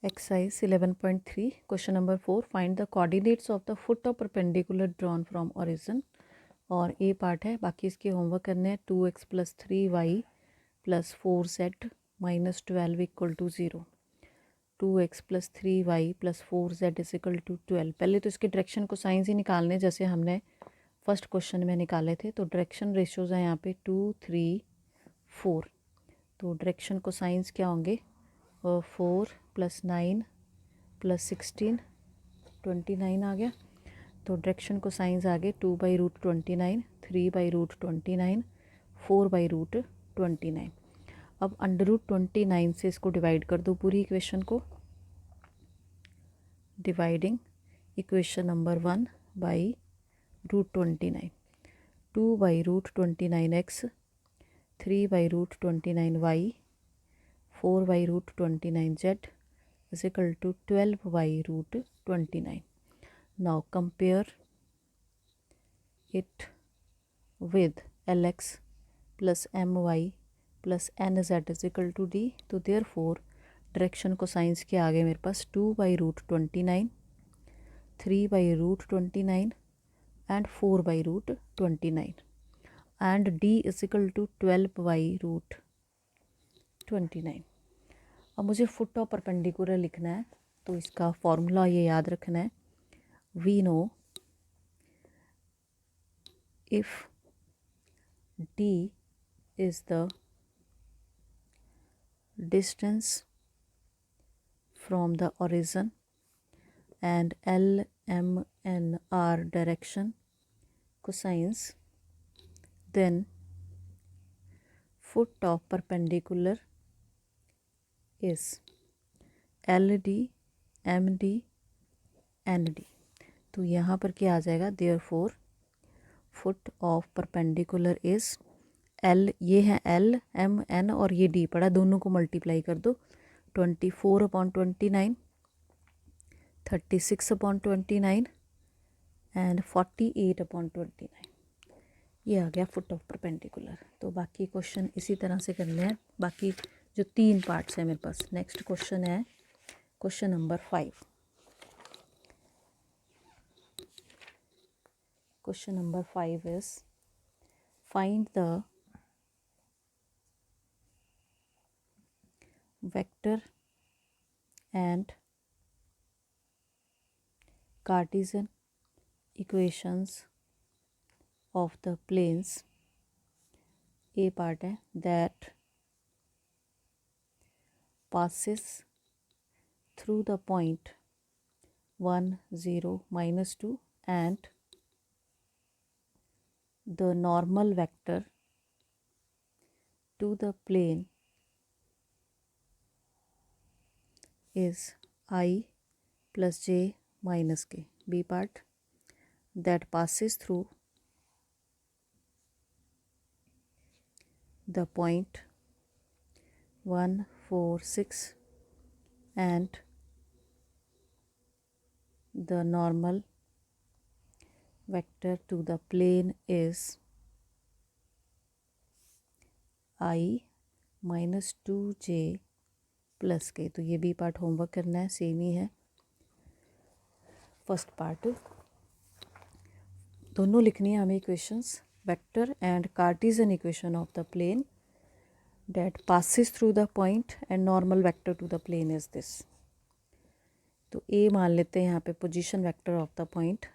Exercise 11.3 question number 4 find the coordinates of the foot of perpendicular drawn from origin और ए part है। बाकी इसके homework करने हैं। 2x + 3y + 4z - 12 = 0। 2x + 3y + 4z = 12। पहले तो इसके डायरेक्शन को साइंस ही निकालने जैसे हमने फर्स्ट क्वेश्चन में निकाले थे। तो डायरेक्शन रेशियोज़ हैं यहाँ पे 2 3 4। तो डायरेक्शन को साइंस क्या होंगे? 4 + 9 + 16 29 आ गया। तो डायरेक्शन को साइंस आ गए 2/√29, 3/√29, 4/√29। अब √29 से इसको डिवाइड कर दो पूरी इक्वेशन को। Dividing equation number 1 by √29। 2/√29x, 3/√29y, 4/√29z is equal to 12/√29. Now compare it with Lx plus My plus Nz is equal to D. तो therefore डायरेक्शन को साइंस के आगे मेरे पास 2/√29, 3/√29 and 4/√29 and D is equal to 12/√29. अब मुझे foot of perpendicular लिखना है। तो इसका फॉर्मूला ये याद रखना है। We know if D is the distance from the origin and L, M, N are direction cosines, then foot of perpendicular is LD, MD, ND। तो यहाँ पर क्या आ जाएगा? therefore foot of perpendicular is L, ये है L, M, N और ये D पड़ा, दोनों को मल्टीप्लाई कर दो। 24/29, 36/29 एंड 48/29। ये आ गया फुट ऑफ परपेंडिकुलर। तो बाकी क्वेश्चन इसी तरह से करने हैं। बाकी जो 3 पार्ट्स हैं मेरे पास। नेक्स्ट क्वेश्चन है question number 5। Question number 5 is find the vector and Cartesian equations of the planes. A part है that passes through the point 1 0 -2 and the normal vector to the plane is I plus j minus k. B part that passes through the point 1 4 6 and the normal vector to the plane is I minus 2j plus के। तो ये भी part homework करना है, same ही है। First part दोनों लिखनी है हमें equations. Vector and Cartesian equation of the plane that passes through the point and normal vector to the plane is this. तो ए मान लेते हैं यहाँ पे position vector of the point.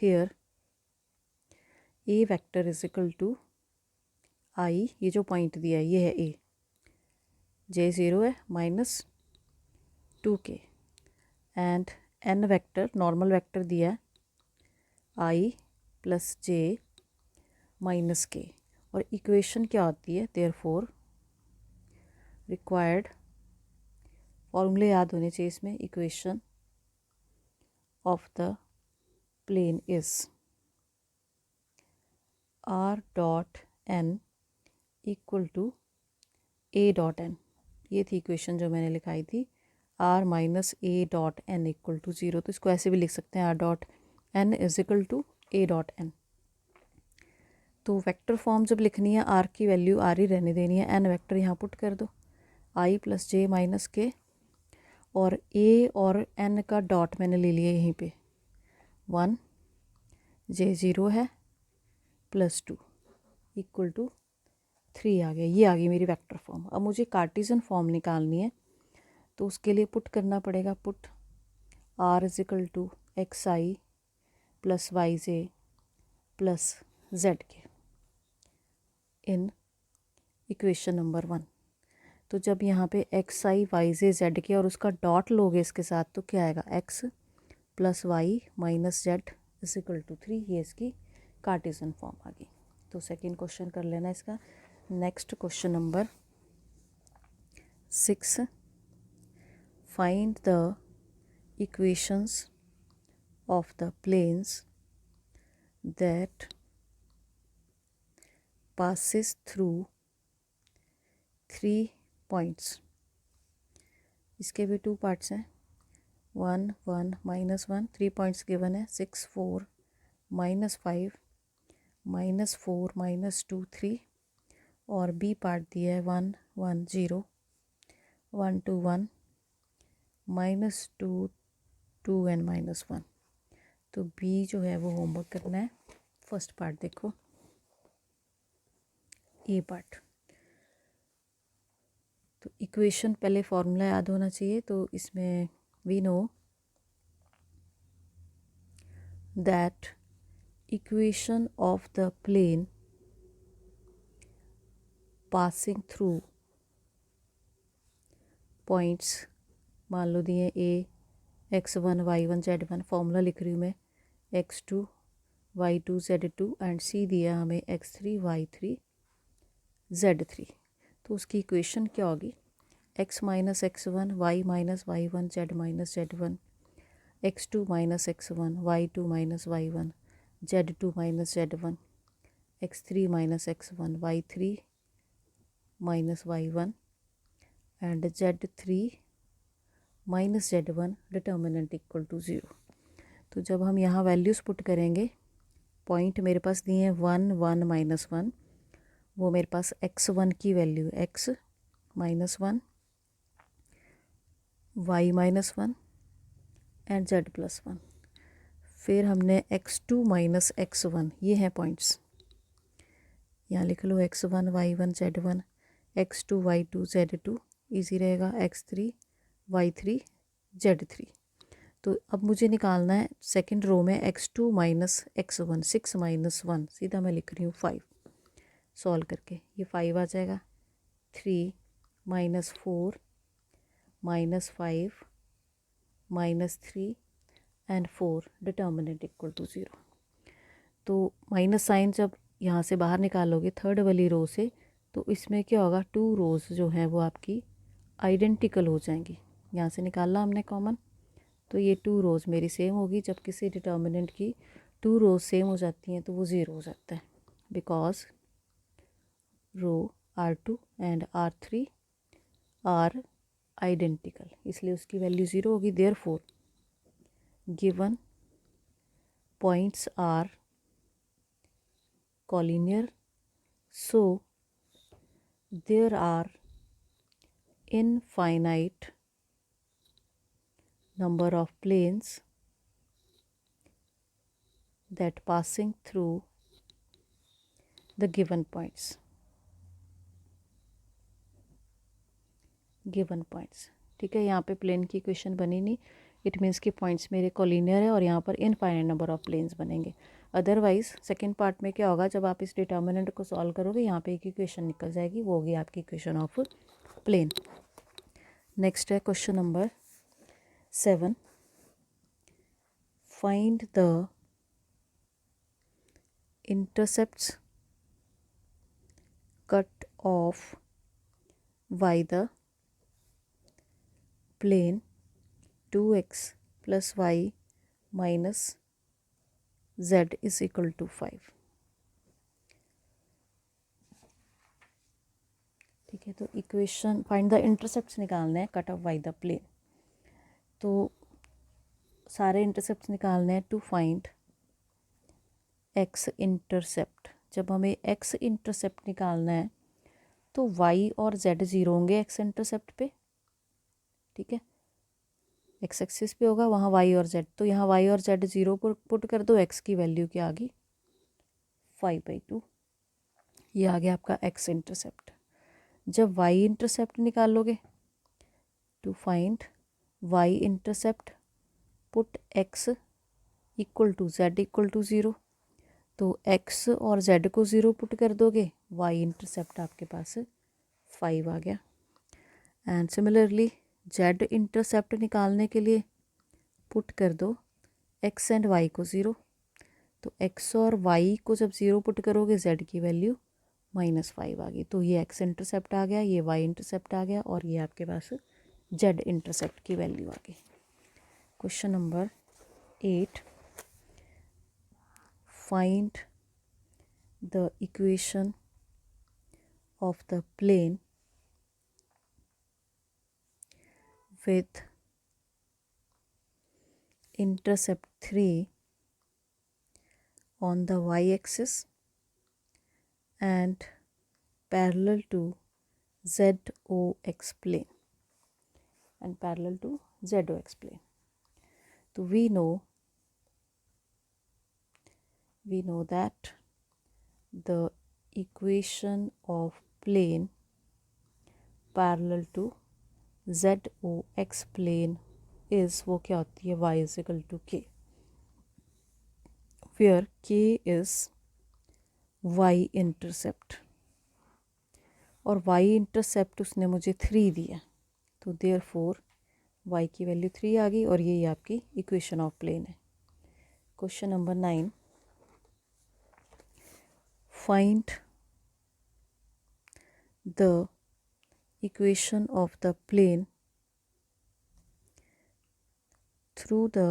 Here a vector is equal to i, ये जो point दिया है ये है ए, j0 है -2k and n vector normal vector दिया है i प्लस j माइनस के। और इक्वेशन क्या होती है? देयरफॉर रिक्वायर्ड फॉर्मूले याद होने चाहिए इसमें। Equation of the plane is r dot n equal to a dot n। ये थी इक्वेशन जो मैंने लिखाई थी, r minus a dot n equal to 0। तो इसको ऐसे भी लिख सकते हैं, r dot n is equal to a dot n। तो वेक्टर फॉर्म जब लिखनी है r की वैल्यू r ही रहने देनी है, n वेक्टर यहाँ पुट कर दो, i प्लस j माइनस के। और ए और एन का डॉट मैंने ले लिया यहीं पे 1 J0 है +2 इक्वल टू 3 आ गया। ये आ गई मेरी वेक्टर फॉर्म। अब मुझे कार्टेशियन फॉर्म निकालनी है, तो उसके लिए पुट करना पड़ेगा, put R = xi + yj + zk in equation number 1। तो जब यहाँ पे xi yj zk और उसका डॉट लोगे इसके साथ तो क्या आएगा, x + y - z = 3। ये इसकी कार्टेशियन फॉर्म आ गई। तो सेकंड क्वेश्चन कर लेना इसका। Next question number 6, find the equations of the planes that passes through 3 points। इसके भी 2 पार्ट्स हैं, 1 1 -1। 3 पॉइंट्स गिवन है, 6 4 -5 -4 -2 3। और बी पार्ट दिया है 1 1 0 1 2 1 -2 2 एंड -1। तो बी जो है वो होमवर्क करना है। फर्स्ट पार्ट देखो, ए पार्ट। तो इक्वेशन पहले फॉर्मूला याद होना चाहिए। तो इसमें we know that equation of the plane passing through points, मान लो दिए ए x1 y1 z1, फॉर्मूला लिख रही हूँ मैं, x2 y2 z2 एंड सी दिया हमें x3 y3 z3। तो उसकी इक्वेशन क्या होगी, x - x1 y - y1 z - z1 x2 - x1 y2 - y1 z2 - z1 x3 - x1 y3 - y1 and z3 - z1 determinant equal to 0। तो जब हम यहाँ वैल्यूज़ पुट करेंगे, पॉइंट मेरे पास दिए हैं 1 1 -1, वो मेरे पास x1 की value x - 1 y - 1 and z +1। फिर हमने x2 - x1, ये हैं पॉइंट्स, यहाँ लिख लो x1 y1 z1 x2 y2 z2, easy रहेगा, x3 y3 z3। तो अब मुझे निकालना है सेकंड रो में x2 - x1, 6 - 1, सीधा मैं लिख रही हूँ 5। सॉल्व करके ये 5 आ जाएगा, 3 - 4 -5 -3 एंड 4 डिटर्मिनेंट इक्वल टू 0। तो माइनस साइन जब यहाँ से बाहर निकालोगे थर्ड वाली रो से, तो इसमें क्या होगा, 2 रोज़ जो हैं वो आपकी आइडेंटिकल हो जाएंगी। यहाँ से निकाला हमने कॉमन, तो ये 2 रोज़ मेरी सेम होगी। जब किसी डिटर्मिनेंट की 2 रोज़ सेम हो जाती हैं तो वो 0 हो जाता है, because row R2 and R3 are identical, इसलिए उसकी वैल्यू 0 होगी। Therefore given points are collinear, so there are infinite number of planes that passing through the given points। ठीक है, यहाँ पे प्लेन की इक्वेशन बनी नहीं, इट मीन्स कि पॉइंट्स मेरे कोलिनियर है और यहाँ पर इनफाइनाइट नंबर ऑफ प्लेन्स बनेंगे। अदरवाइज सेकंड पार्ट में क्या होगा, जब आप इस डिटर्मिनेंट को सॉल्व करोगे यहाँ पे एक इक्वेशन निकल जाएगी, वो होगी आपकी इक्वेशन ऑफ प्लेन। नेक्स्ट है question number 7, find the intercepts cut off by the plane 2x plus y minus z is equal to 5। ठीक है, तो इक्वेशन फाइंड द इंटरसेप्ट्स निकालने हैं cut off by the plane. तो सारे intercepts निकालने हैं टू फाइंड एक्स इंटरसेप्ट। जब हमें एक्स इंटरसेप्ट निकालना है तो y और z 0 होंगे एक्स इंटरसेप्ट पे, ठीक है। एक्स एक्सिस पे होगा, वहाँ वाई और जेड, तो यहाँ वाई और जेड 0 पर पुट कर दो, एक्स की वैल्यू क्या आ गई 5/2। ये आ गया आपका एक्स इंटरसेप्ट। जब वाई इंटरसेप्ट निकालोगे, to find Y intercept put X equal to Z equal to 0, तो एक्स और जेड को 0 पुट कर दोगे, वाई इंटरसेप्ट आपके पास 5 आ गया। एंड सिमिलरली जेड इंटरसेप्ट निकालने के लिए पुट कर दो एक्स एंड वाई को 0, तो एक्स और वाई को जब 0 पुट करोगे जेड की वैल्यू -5 आ गई। तो ये एक्स इंटरसेप्ट आ गया, ये वाई इंटरसेप्ट आ गया, और ये आपके पास जेड इंटरसेप्ट की वैल्यू आ गई। Question number 8, find the equation of the plane with intercept 3 on the y-axis and parallel to ZOX plane So we know that the equation of plane parallel to ZOX plane is वो क्या होती है, y is equal to k, where k is y intercept और y intercept उसने मुझे 3 दिया, तो therefore y की वैल्यू 3 आ गई, और ये आपकी इक्वेशन ऑफ प्लेन है। Question number 9, find the equation of the plane through the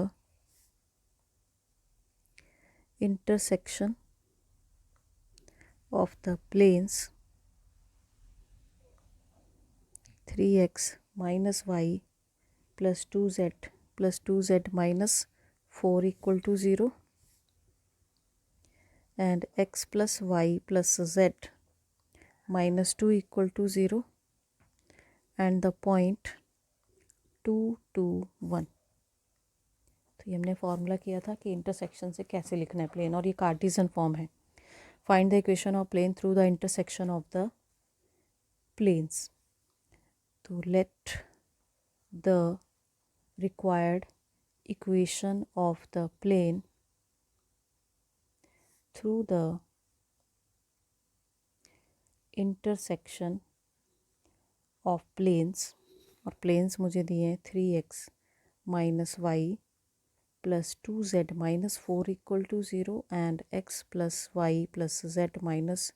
intersection of the planes 3x minus y plus 2z plus 2z minus 4 equal to 0 and x plus y plus z minus 2 equal to 0 and the point 2, 2, 1। तो ये हमने formula किया था कि intersection से कैसे लिखना है प्लेन, और ये कार्टेशियन फॉर्म है। Find the equation of plane through the intersection of the planes. तो let the required equation of the plane through the intersection of planes, और प्लेन्स मुझे दिए हैं 3x minus y plus 2z minus 4 equal to 0 and x plus y plus z minus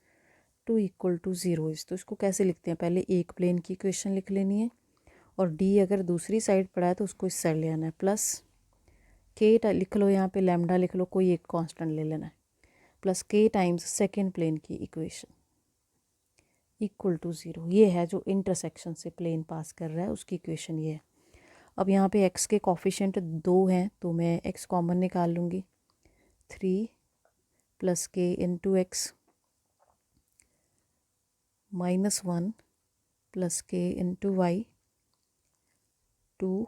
2 equal to 0। तो इसको कैसे लिखते हैं, पहले एक प्लेन की इक्वेशन लिख लेनी है, और d अगर दूसरी साइड पड़ा है तो उसको इस साइड ले आना है, प्लस k लिख लो, यहाँ पे लैम्डा लिख लो, कोई एक कांस्टेंट ले लेना है, plus k times second plane की इक्वेशन इक्वल टू 0। ये है जो इंटरसेक्शन से प्लेन पास कर रहा है उसकी इक्वेशन ये है। अब यहाँ पे x के कॉफिशेंट 2 हैं, तो मैं x कॉमन निकाल लूँगी, 3 plus k into X minus 1 plus k into Y 2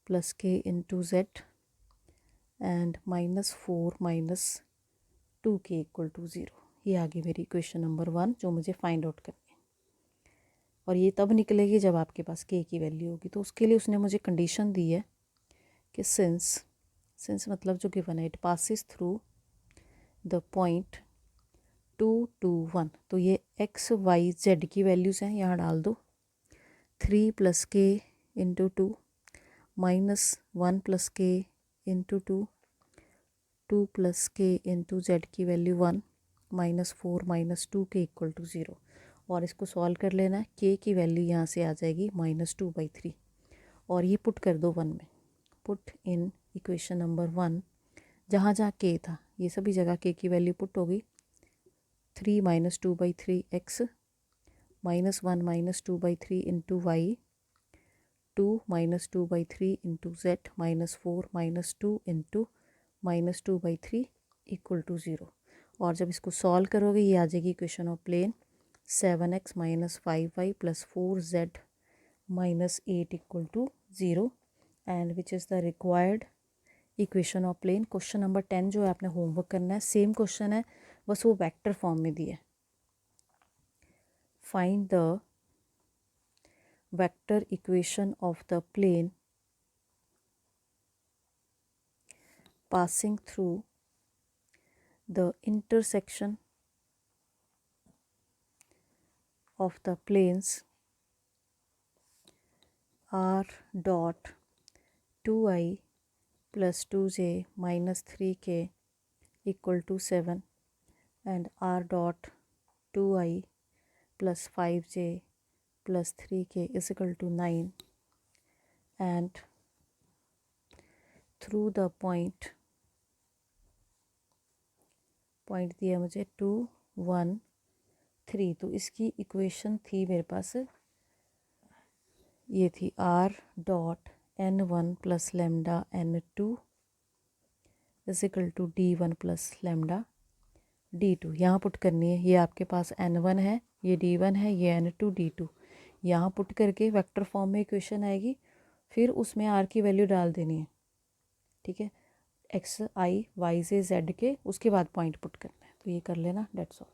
plus k into Z and minus 4 minus 2k equal to 0। ये आ गई मेरी इक्वेशन नंबर 1 जो मुझे फाइंड आउट करनी है, और ये तब निकलेगी जब आपके पास k की वैल्यू होगी। तो उसके लिए उसने मुझे कंडीशन दी है कि सिंस मतलब जो गिवन है, it passes through the point 2, 2, 1। तो ये x y z की वैल्यूज़ हैं, यहाँ डाल दो, 3 plus k into 2 minus 1 plus k into 2 2 plus k into z की value 1 minus 4 minus 2k equal to 0। और इसको सॉल्व कर लेना है, k की वैल्यू यहाँ से आ जाएगी -2/3, और ये पुट कर दो 1 में, पुट इन इक्वेशन नंबर 1, जहाँ जहाँ k था ये सभी जगह k की वैल्यू पुट होगी। 3 minus 2/3 x minus 1 minus 2/3 into Y 2 minus 2/3 into Z minus 4 minus 2 into minus 2/3 equal to 0। और जब इसको सॉल्व करोगे ये आ जाएगी equation of plane 7x minus 5y plus 4z minus 8 equal to 0। And which is the required equation of plane. Question number 10 जो है आपने होमवर्क करना है, सेम क्वेश्चन है बस वो वेक्टर फॉर्म में दिया है। Find the vector equation of the plane passing through the intersection of the planes r dot 2i plus 2j minus 3k equal to 7 and r dot 2i plus 5j plus 3k is equal to 9 and through the point दिया मुझे 2 1 3। तो इसकी equation थी मेरे पास, ये थी r dot n1 plus lambda n2 is equal to d1 plus lambda d2। यहाँ put करनी है, ये आपके पास n1 है, ये d1 है, ये n2 d2। यहाँ पुट करके वेक्टर फॉर्म में इक्वेशन आएगी, फिर उसमें r की वैल्यू डाल देनी है, ठीक है, x i y से z के, उसके बाद पॉइंट पुट करना है। तो ये कर लेना, डेट्स ऑल।